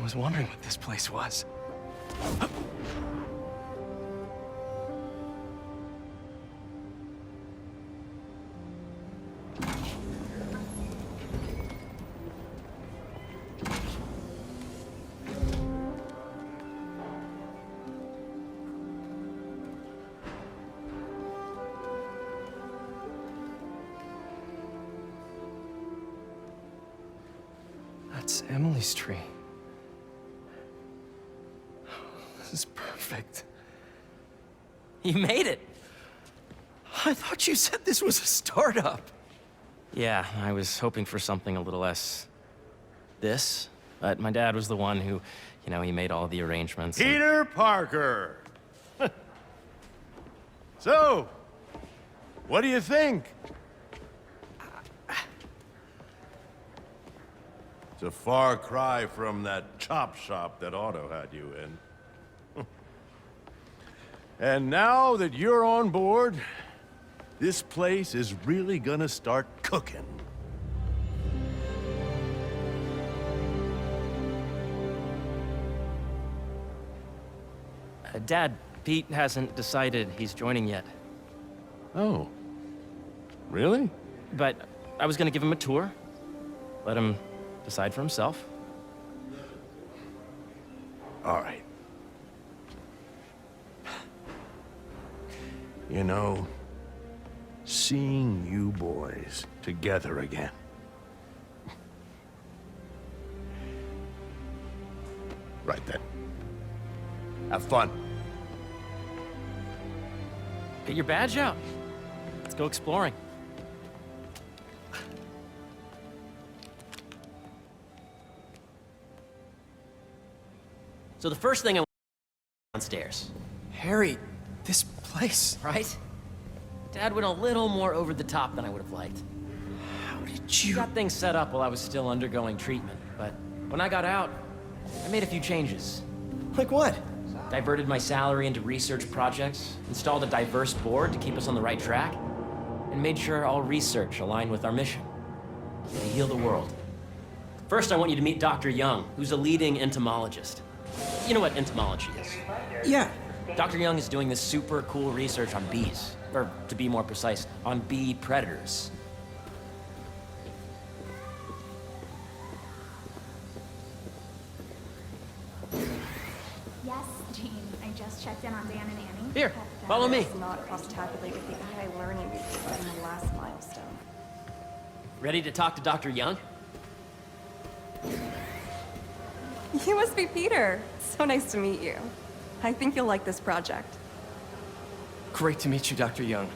was wondering what this place was. That's Emily's tree. This is perfect. You made it! I thought you said this was a startup. Yeah, I was hoping for something a little less... this, but my dad was the one who, you know, he made all the arrangements. Peter Parker! So, what do you think? It's a far cry from that chop shop that Otto had you in. And now that you're on board, this place is really gonna start cooking. Dad, Pete hasn't decided he's joining yet. Oh. Really? But I was gonna give him a tour. Let him decide for himself. All right. You know, seeing you boys together again. Right then. Have fun. Get your badge out. Let's go exploring. So the first thing I want downstairs, Harry, this place. right? Dad went a little more over the top than I would have liked. How did He you... got things set up while I was still undergoing treatment, but when I got out, I made a few changes. Like what? Diverted my salary into research projects, installed a diverse board to keep us on the right track, and made sure all research aligned with our mission, to heal the world. First, I want you to meet Dr. Young, who's a leading entomologist. You know what entomology is? Yeah. Dr. Young is doing this super cool research on bees, or to be more precise, on bee predators. Yes, Jean. I just checked in on Dan and Annie. Here, follow me. Does not cross-tabulate with the AI learning we did in the last milestone. Ready to talk to Dr. Young? You must be Peter. So nice to meet you. I think you'll like this project. Great to meet you, Dr. Young.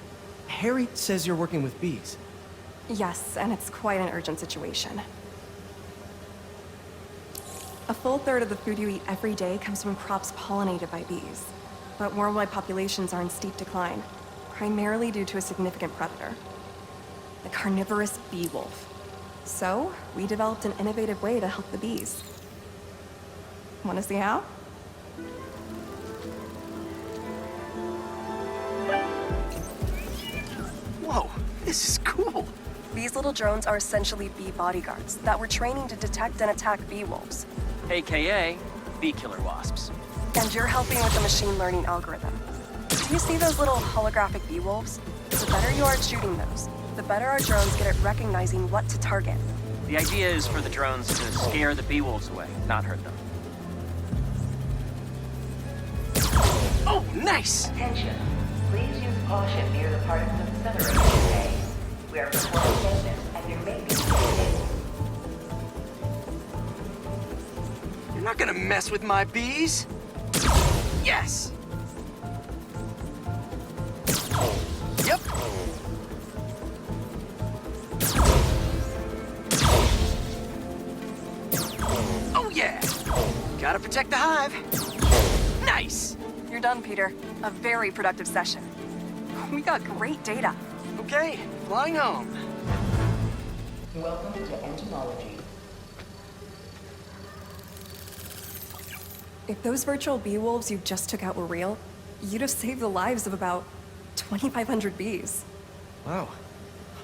Harry says you're working with bees. Yes, and it's quite an urgent situation. A full third of the food you eat every day comes from crops pollinated by bees. But worldwide populations are in steep decline, primarily due to a significant predator, the carnivorous bee wolf. So, we developed an innovative way to help the bees. Want to see how? Whoa, this is cool. These little drones are essentially bee bodyguards that we're training to detect and attack bee wolves. AKA bee killer wasps. And you're helping with the machine learning algorithm. Do you see those little holographic bee wolves? The better you are at shooting those, the better our drones get at recognizing what to target. The idea is for the drones to scare the bee wolves away, not hurt them. Oh, nice! Attention. Please use caution near the particle accelerator today. We are performing maintenance and there may be delays. You're not gonna mess with my bees. Yes! Yep. Oh yeah! Gotta protect the hive. Nice! You're done, Peter. A very productive session. We got great data. Okay, flying home. Welcome to Entomology. If those virtual bee wolves you just took out were real, you'd have saved the lives of about 2,500 bees. Wow.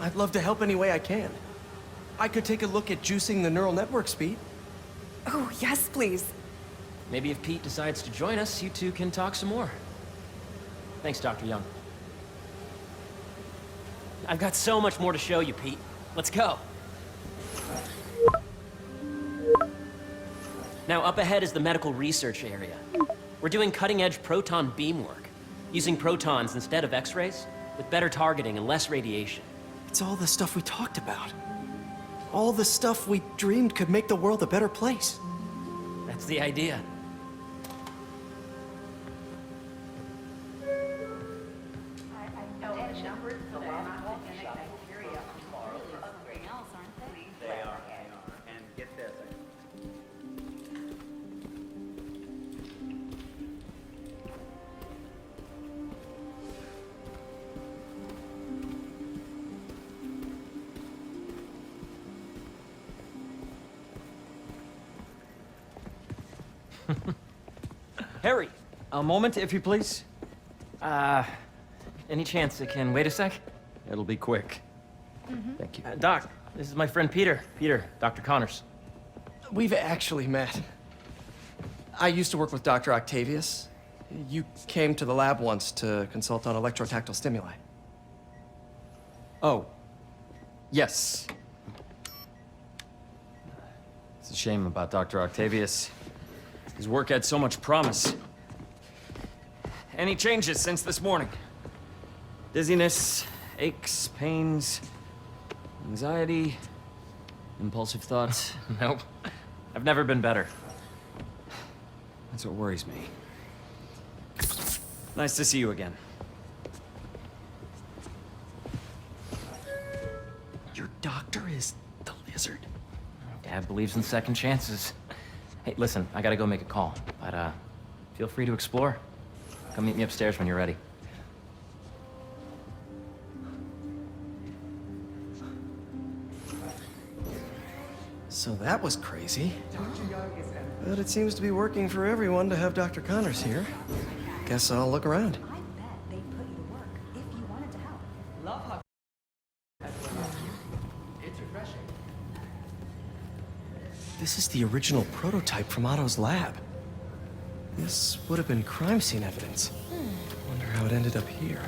I'd love to help any way I can. I could take a look at juicing the neural network speed. Oh, yes, please. Maybe if Pete decides to join us, you two can talk some more. Thanks, Dr. Young. I've got so much more to show you, Pete. Let's go. Now, up ahead is the medical research area. We're doing cutting-edge proton beam work, using protons instead of X-rays, with better targeting and less radiation. It's all the stuff we talked about. All the stuff we dreamed could make the world a better place. That's the idea. Harry! A moment, if you please. Any chance it can wait a sec? It'll be quick. Thank you. Doc, this is my friend Peter. Peter, Dr. Connors. We've actually met. I used to work with Dr. Octavius. You came to the lab once to consult on electrotactile stimuli. Oh. Yes. It's a shame about Dr. Octavius. His work had so much promise. Any changes since this morning? Dizziness, aches, pains, anxiety, impulsive thoughts. Nope. I've never been better. That's what worries me. Nice to see you again. Your doctor is the lizard. Dad believes in second chances. Hey, listen, I gotta go make a call, but feel free to explore. Come meet me upstairs when you're ready. So that was crazy. But it seems to be working for everyone to have Dr. Connors here. Guess I'll look around. I bet they'd put you to work if you wanted to help. This is the original prototype from Otto's lab. This would have been crime scene evidence. Wonder how it ended up here.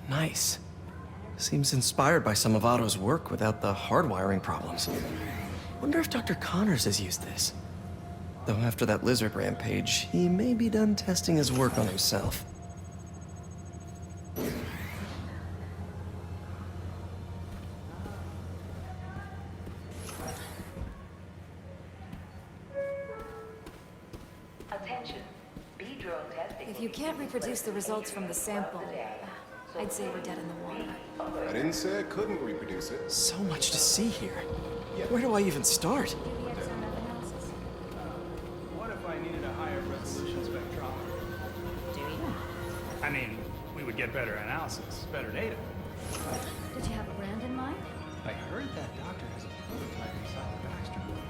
Nice. Seems inspired by some of Otto's work without the hardwiring problems. Wonder if Dr. Connors has used this. Though after that lizard rampage, he may be done testing his work on himself. Attention. B-drone testing. If you can't reproduce the results from the sample, I'd say we're dead in the water. I didn't say I couldn't reproduce it. So much to see here. Where do I even start? What if I needed a higher resolution spectrometer? Do you? I mean, we would get better analysis, better data. Did you have a brand in mind? I heard that doctor has a prototype inside the Baxter building.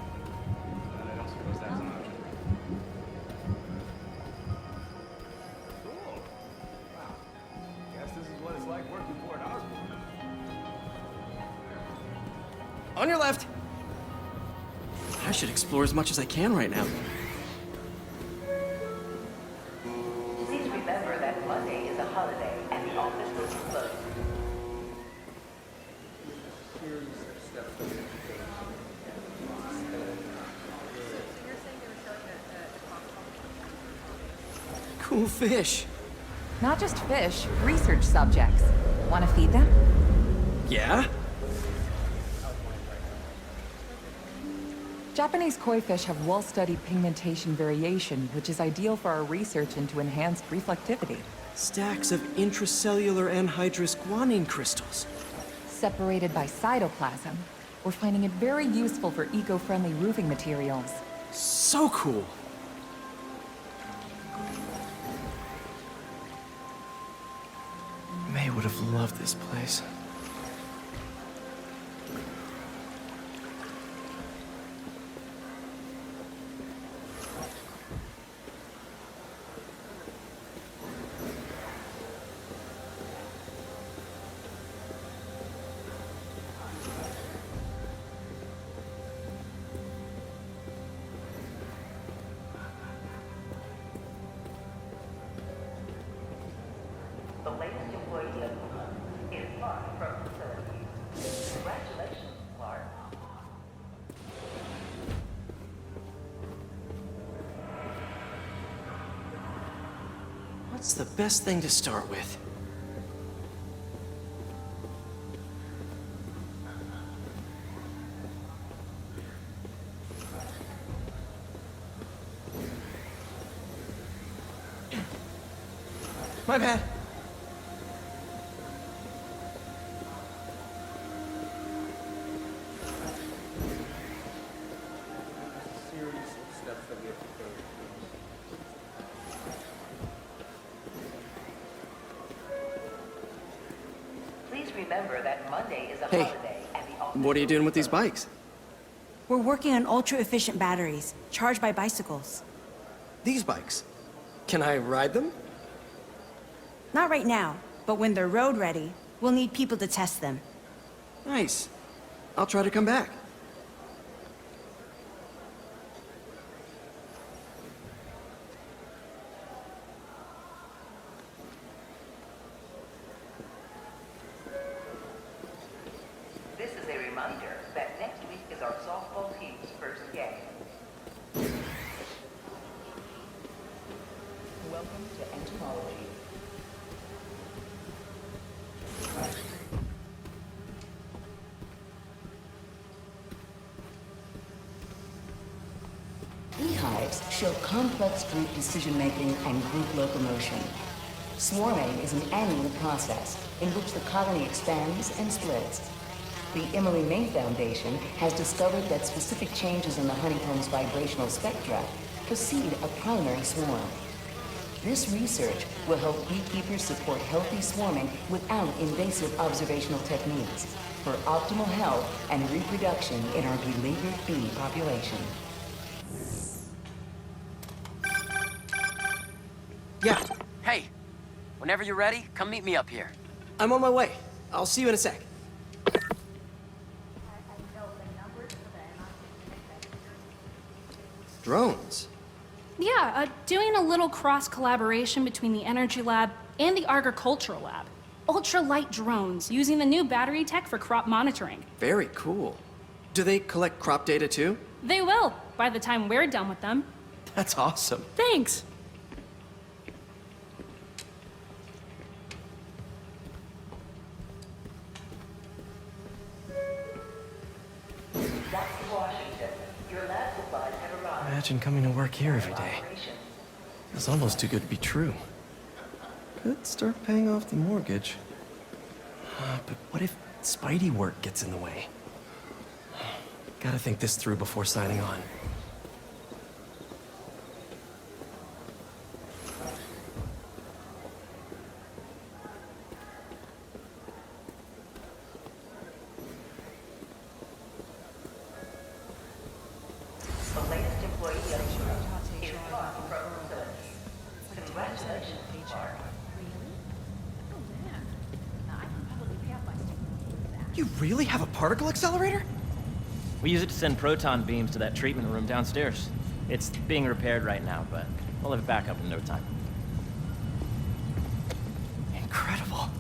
But I don't suppose that's an option. Cool. Wow. Guess this is what it's like working for an Osborne. On your left! I should explore as much as I can right now. Please remember that Monday is a holiday and the office will be closed. Cool fish. Not just fish, research subjects. Want to feed them? Yeah? Japanese koi fish have well-studied pigmentation variation, which is ideal for our research into enhanced reflectivity. Stacks of intracellular anhydrous guanine crystals. Separated by cytoplasm, we're finding it very useful for eco-friendly roofing materials. So cool. May would have loved this place. What's the best thing to start with? My bad. Please remember that Monday is a Hey, holiday and the what are you doing with these bikes? We're working on ultra-efficient batteries, charged by bicycles. These bikes. Can I ride them? Not right now, but when they're road ready, we'll need people to test them. Nice. I'll try to come back. This is a reminder that next week is our softball team's first game. Welcome to Entomology. Beehives show complex group decision-making and group locomotion. Swarming is an annual process in which the colony expands and splits. The Emily May Foundation has discovered that specific changes in the honeycomb's vibrational spectra precede a primary swarm. This research will help beekeepers support healthy swarming without invasive observational techniques for optimal health and reproduction in our beleaguered bee population. Yeah, Hey, whenever you're ready, come meet me up here. I'm on my way. I'll see you in a sec. Drones? Yeah, doing a little cross-collaboration between the Energy Lab and the Agricultural Lab. Ultra-light drones using the new battery tech for crop monitoring. Very cool. Do they collect crop data too? They will, by the time we're done with them. That's awesome. Thanks. Dr. Washington, your lab supplies have arrived. Imagine coming to work here every day. It's almost too good to be true. Could start paying off the mortgage. But what if Spidey work gets in the way? Gotta think this through before signing on. The latest employee of the group is far from facility. Congratulations, Mark. You really have a particle accelerator? We use it to send proton beams to that treatment room downstairs. It's being repaired right now, but we'll have it back up in no time. Incredible.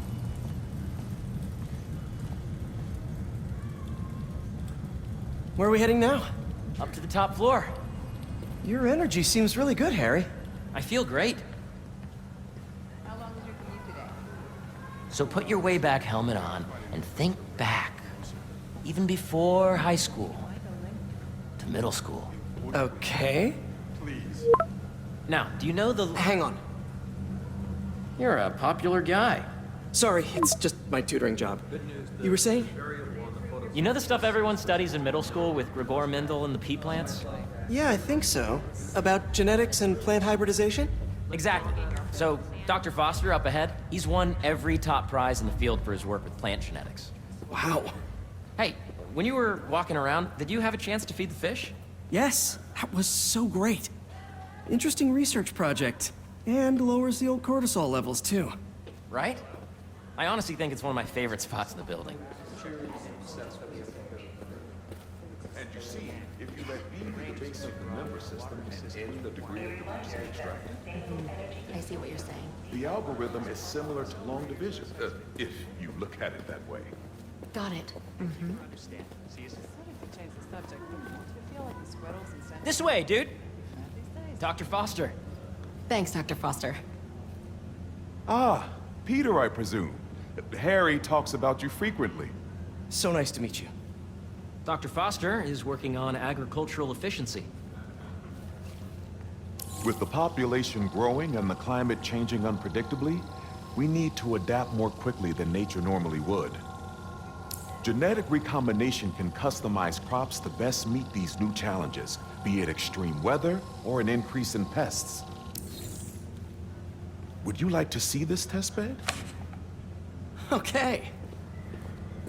Where are we heading now? Up to the top floor. Your energy seems really good, Harry. I feel great. How long was your commute today? So put your way back helmet on and think back. Even before high school. To middle school. Okay. Now, do you know the... Hang on. You're a popular guy. Sorry, it's just my tutoring job. You were saying? You know the stuff everyone studies in middle school with Gregor Mendel and the pea plants? Yeah, I think so. About genetics and plant hybridization? Exactly. So, Dr. Foster up ahead, he's won every top prize in the field for his work with plant genetics. Wow. Hey, when you were walking around, did you have a chance to feed the fish? Yes, that was so great. Interesting research project. And lowers the old cortisol levels, too. Right? I honestly think it's one of my favorite spots in the building. And you see, if you let B be the base of the member system and N the degree of diversity extracted, I see what you're saying. the algorithm is similar to long division, if you look at it that way. Got it. This way, dude! Dr. Foster. Thanks, Dr. Foster. Ah, Peter, I presume. Harry talks about you frequently. So nice to meet you. Dr. Foster is working on agricultural efficiency. With the population growing and the climate changing unpredictably, we need to adapt more quickly than nature normally would. Genetic recombination can customize crops to best meet these new challenges, be it extreme weather or an increase in pests. Would you like to see this testbed? Okay.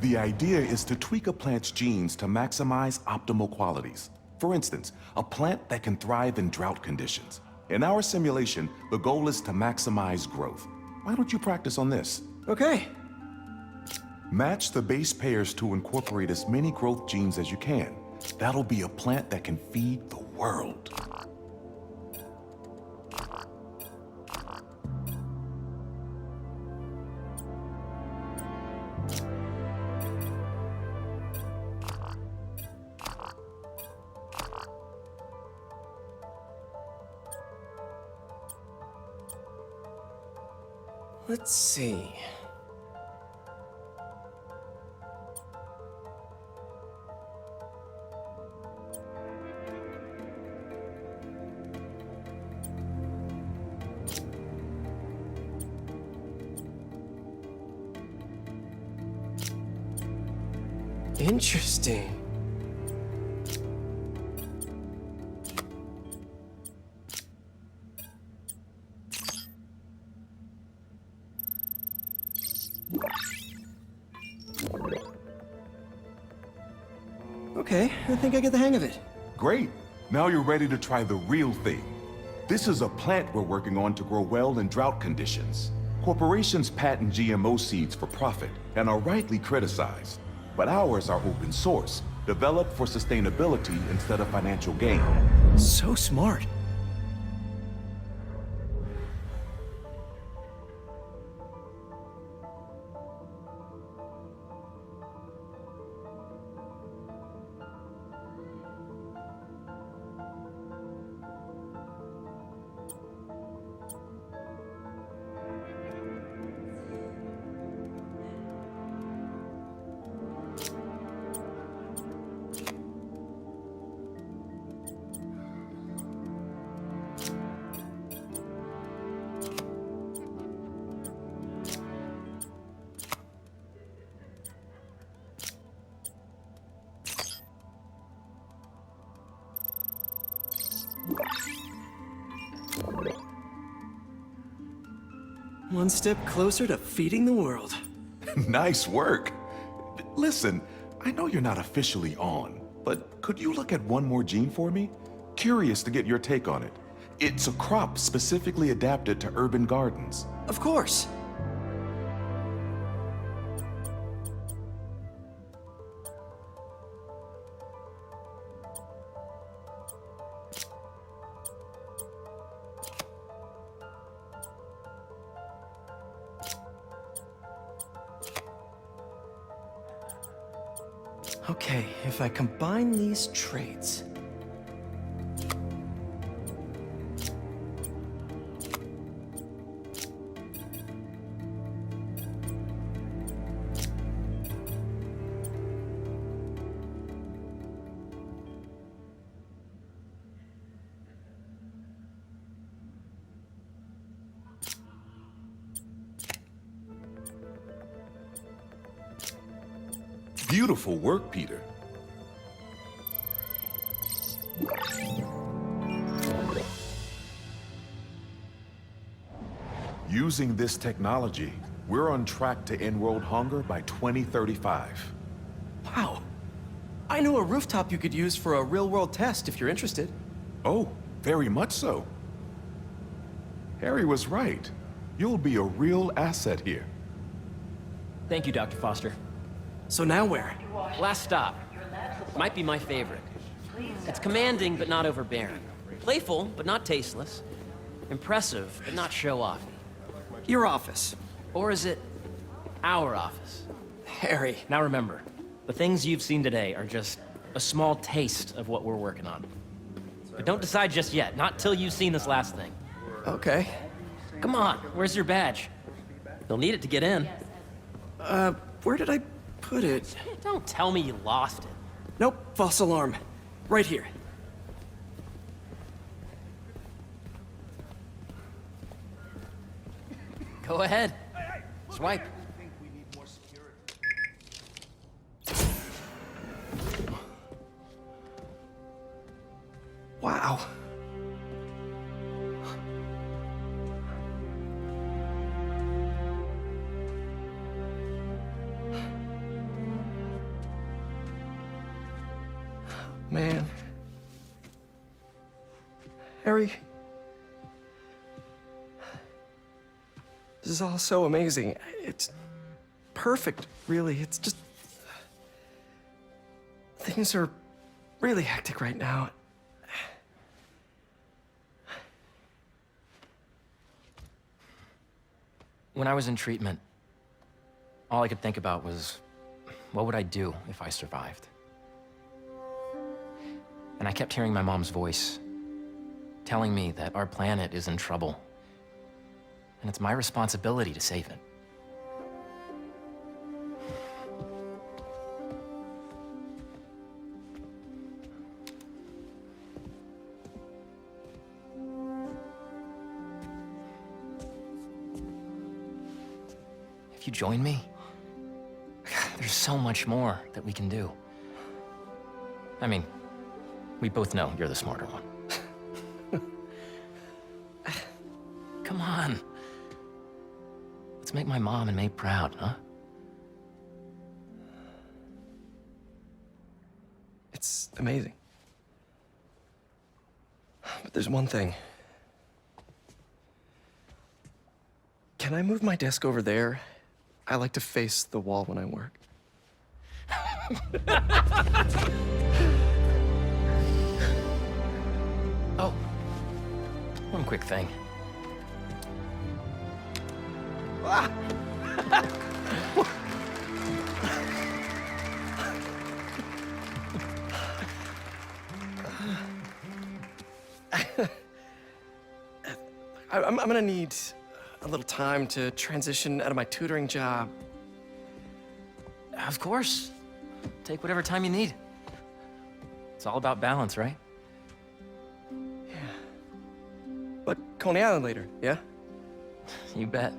The idea is to tweak a plant's genes to maximize optimal qualities. For instance, a plant that can thrive in drought conditions. In our simulation, the goal is to maximize growth. Why don't you practice on this? Okay. Match the base pairs to incorporate as many growth genes as you can. That'll be a plant that can feed the world. Let's see. Interesting. Okay, I think I get the hang of it. Great. Now you're ready to try the real thing. This is a plant we're working on to grow well in drought conditions. Corporations patent GMO seeds for profit and are rightly criticized. But ours are open source, developed for sustainability instead of financial gain. So smart. One step closer to feeding the world. Nice work. Listen, I know you're not officially on, but could you look at one more gene for me? Curious to get your take on it. It's a crop specifically adapted to urban gardens. Of course. Okay, if I combine these traits... Beautiful work, Peter. Using this technology, we're on track to end world hunger by 2035. Wow. I know a rooftop you could use for a real-world test if you're interested. Oh, very much so. Harry was right. You'll be a real asset here. Thank you, Dr. Foster. So now where? Last stop. Might be my favorite. It's commanding, but not overbearing. Playful, but not tasteless. Impressive, but not show-off. Your office. Or is it our office? Harry. Now remember, the things you've seen today are just a small taste of what we're working on. But don't decide just yet, not till you've seen this last thing. Okay. Come on, where's your badge? They'll need it to get in. Where did I put it? Don't tell me you lost it. Nope, false alarm. Right here. Go ahead. Swipe. Wow. Man. Harry. This is all so amazing. It's perfect, really. It's just... Things are really hectic right now. When I was in treatment, all I could think about was, what would I do if I survived? And I kept hearing my mom's voice, telling me that our planet is in trouble, and it's my responsibility to save it. If you join me, there's so much more that we can do. I mean, we both know you're the smarter one. Come on. Let's make my mom and May proud, huh? It's amazing. But there's one thing. Can I move my desk over there? I like to face the wall when I work. Oh, one quick thing. Ah! I'm gonna need a little time to transition out of my tutoring job. Of course. Take whatever time you need. It's all about balance, right? Yeah. But Coney Island later, yeah? You bet.